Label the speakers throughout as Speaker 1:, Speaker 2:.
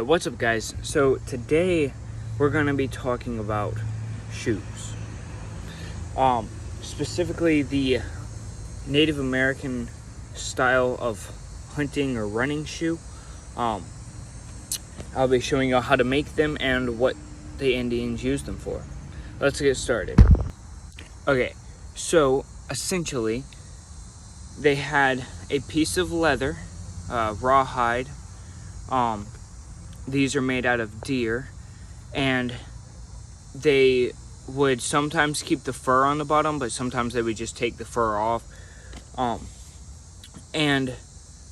Speaker 1: What's up, guys? So today we're gonna be talking about shoes, specifically the Native American style of hunting or running shoe. I'll be showing you how to make them and what the Indians used them for. Let's get started. Okay, so essentially they had a piece of leather, rawhide. These are made out of deer, and they would sometimes keep the fur on the bottom, but sometimes they would just take the fur off. And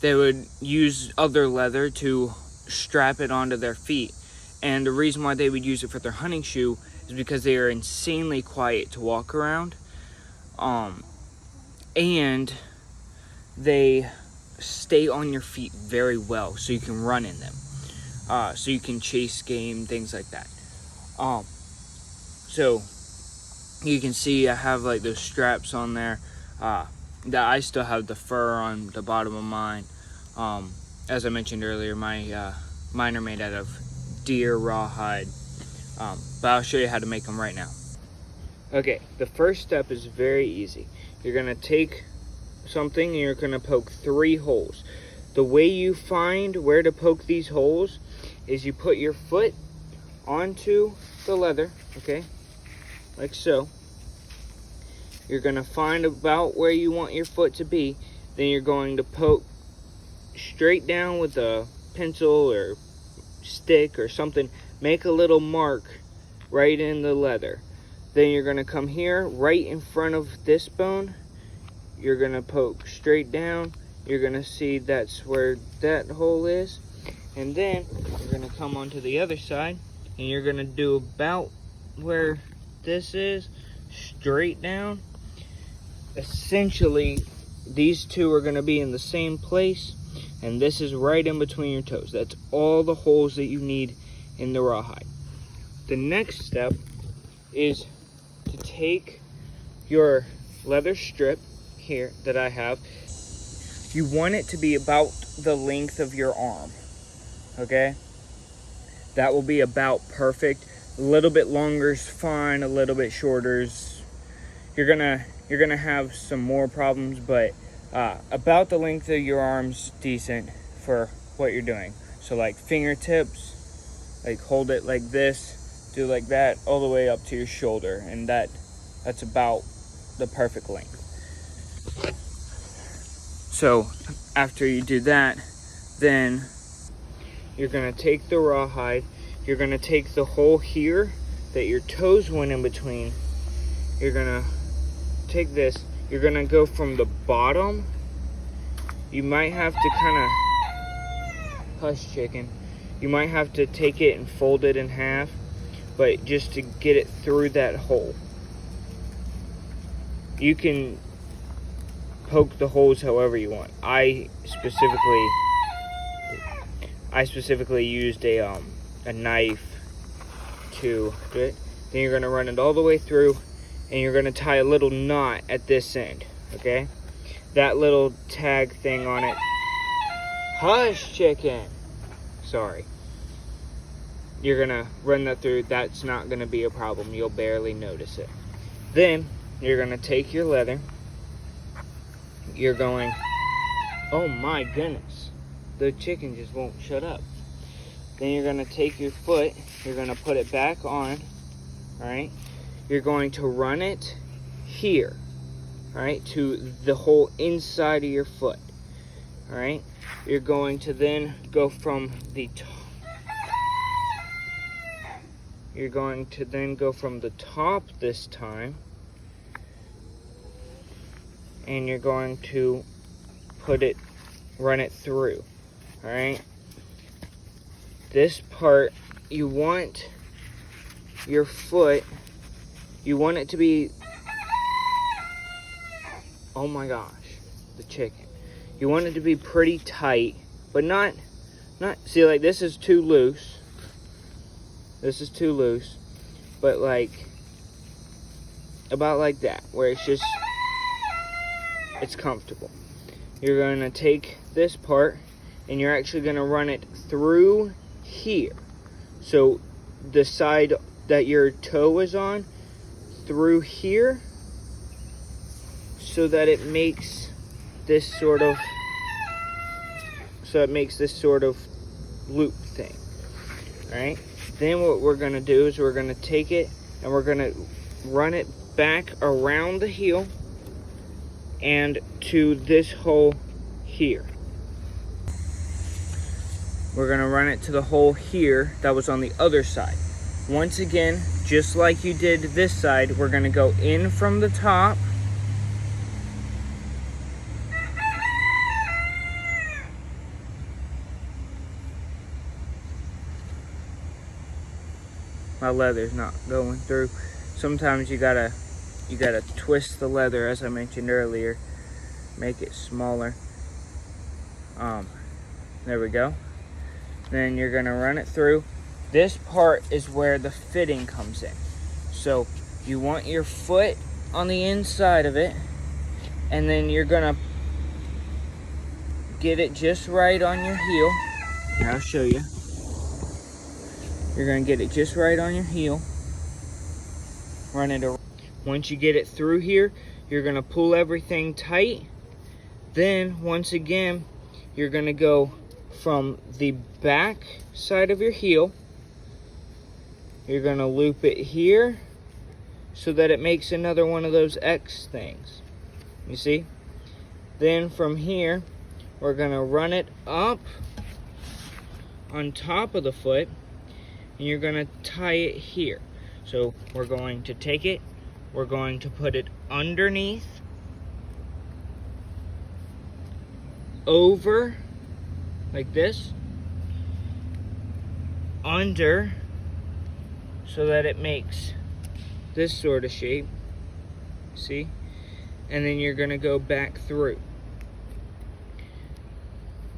Speaker 1: they would use other leather to strap it onto their feet. And the reason why they would use it for their hunting shoe is because they are insanely quiet to walk around. And they stay on your feet very well, so you can run in them. So you can chase game, things like that. So you can see I have like those straps on there. That I still have the fur on the bottom of mine. As I mentioned earlier, mine are made out of deer rawhide. But I'll show you how to make them right now. Okay, the first step is very easy. You're gonna take something and you're gonna poke 3 holes. The way you find where to poke these holes is you put your foot onto the leather, okay, like so. You're gonna find about where you want your foot to be. Then you're going to poke straight down with a pencil or stick or something. Make a little mark right in the leather. Then you're gonna come here right in front of this bone. You're gonna poke straight down. You're gonna see that's where that hole is. And then you're gonna come onto the other side and you're gonna do about where this is, straight down. Essentially, these two are gonna be in the same place, and this is right in between your toes. That's all the holes that you need in the rawhide. The next step is to take your leather strip here that I have. You want it to be about the length of your arm, okay? That will be about perfect. A little bit longer is fine, a little bit shorter is, you're gonna have some more problems, but about the length of your arm's decent for what you're doing. So like fingertips, like hold it like this, do like that, all the way up to your shoulder, and that's about the perfect length. So after you do that, then you're gonna take the rawhide, you're gonna take the hole here that your toes went in between. You're gonna take this, you're gonna go from the bottom. You might have to kind of, hush chicken, you might have to take it and fold it in half, but just to get it through that hole. You can poke the holes however you want. I specifically used a knife to do it. Then you're gonna run it all the way through, and you're gonna tie a little knot at this end, okay? That little tag thing on it. Hush, chicken. Sorry. You're gonna run that through. That's not gonna be a problem. You'll barely notice it. Then you're gonna take your leather. You're going, oh my goodness, the chicken just won't shut up. Then you're gonna take your foot, you're gonna put it back on, all right? You're going to run it here, all right, to the whole inside of your foot, all right? You're going to then go from the top. You're going to then go from the top this time, and you're going to run it through, all right? This part, you want your foot, you want it to be, oh my gosh, the chicken. You want it to be pretty tight, but not, see, like this is too loose. This is too loose, but like, about like that, where it's comfortable. You're going to take this part and you're actually going to run it through here. So the side that your toe is on through here, so that it makes this sort of loop thing. All right, then what we're going to do is we're going to take it and we're going to run it back around the heel and to this hole here. We're going to run it to the hole here that was on the other side. Once again, just like you did this side, we're going to go in from the top. My leather's not going through. Sometimes you gotta twist the leather, as I mentioned earlier, make it smaller. There we go. Then you're gonna run it through. This part is where the fitting comes in. So you want your foot on the inside of it, and then you're gonna get it just right on your heel. Here, I'll show you. You're gonna get it just right on your heel. Run it around. Once you get it through here, you're gonna pull everything tight. Then, once again, you're gonna go from the back side of your heel. You're gonna loop it here so that it makes another one of those X things. You see? Then from here, we're gonna run it up on top of the foot, and you're gonna tie it here. So we're going to take it, we're going to put it underneath, over, like this, under, so that it makes this sort of shape, see? And then you're gonna go back through.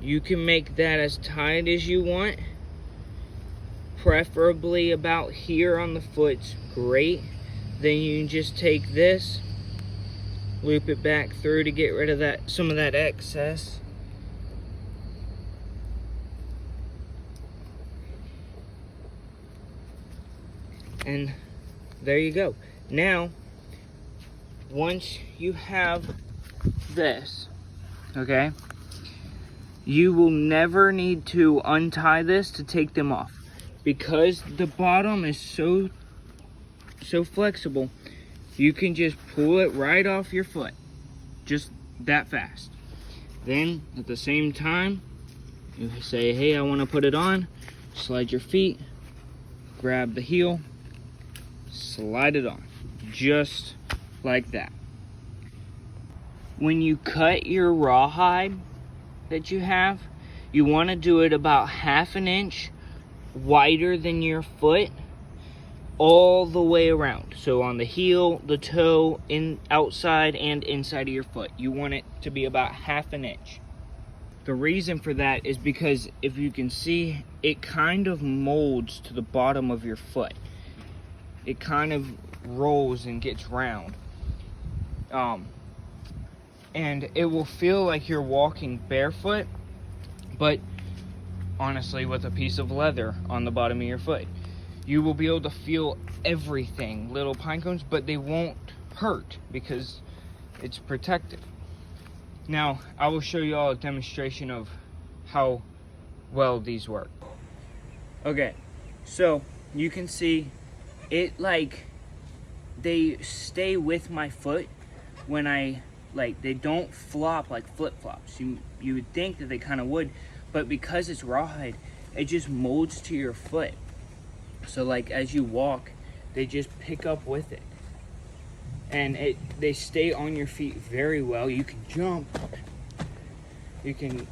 Speaker 1: You can make that as tight as you want. Preferably about here on the foot's great. Then you can just take this, loop it back through to get rid of some of that excess. And there you go. Now, once you have this, okay, you will never need to untie this to take them off. Because the bottom is so flexible, you can just pull it right off your foot. Just that fast. Then, at the same time, you say, hey, I want to put it on. Slide your feet, grab the heel, slide it on. Just like that. When you cut your rawhide that you have, you want to do it about 1/2 inch wider than your foot all the way around. So on the heel, the toe, outside and inside of your foot. You want it to be about 1/2 inch. The reason for that is because if you can see, it kind of molds to the bottom of your foot. It kind of rolls and gets round. And it will feel like you're walking barefoot, but honestly, with a piece of leather on the bottom of your foot, you will be able to feel everything, little pine cones, but they won't hurt because it's protected. Now, I will show you all a demonstration of how well these work. Okay, so you can see it, they stay with my foot when they don't flop like flip-flops. You would think that they kind of would, but because it's rawhide, it just molds to your foot. So as you walk, they just pick up with it. And they stay on your feet very well. You can jump. You can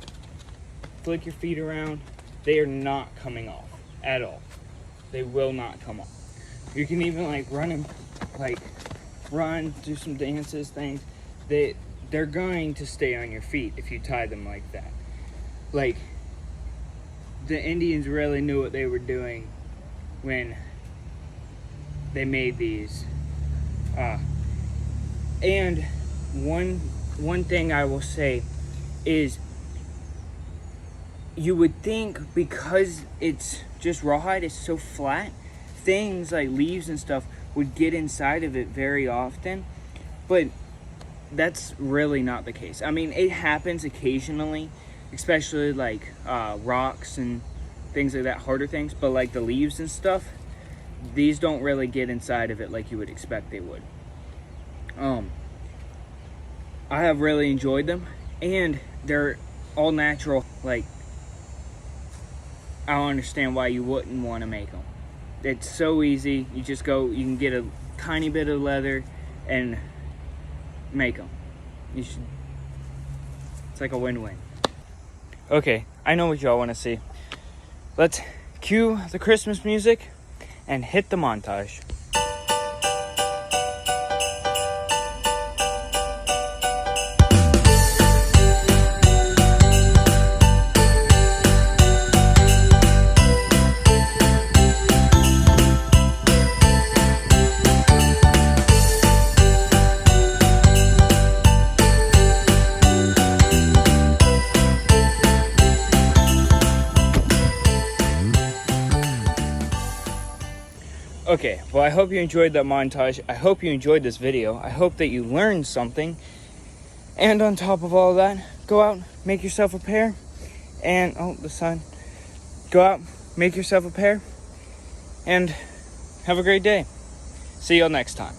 Speaker 1: flick your feet around. They are not coming off at all. They will not come off. You can even run, do some dances, things. They're going to stay on your feet if you tie them like that. The Indians really knew what they were doing when they made these. And one thing I will say is you would think because it's just rawhide, it's so flat, things like leaves and stuff would get inside of it very often, but that's really not the case. I mean, it happens occasionally, especially like rocks and things like that, harder things, but like the leaves and stuff, these don't really get inside of it like you would expect they would. I have really enjoyed them, and they're all natural. Like, I don't understand why you wouldn't want to make them. It's so easy. You just go, you can get a tiny bit of leather and make them. It's like a win-win. Okay, I know what y'all want to see. Let's cue the Christmas music and hit the montage. Okay, well, I hope you enjoyed that montage. I hope you enjoyed this video. I hope that you learned something. And on top of all that, go out, make yourself a pair. And, oh, the sun. Go out, make yourself a pair. And have a great day. See y'all next time.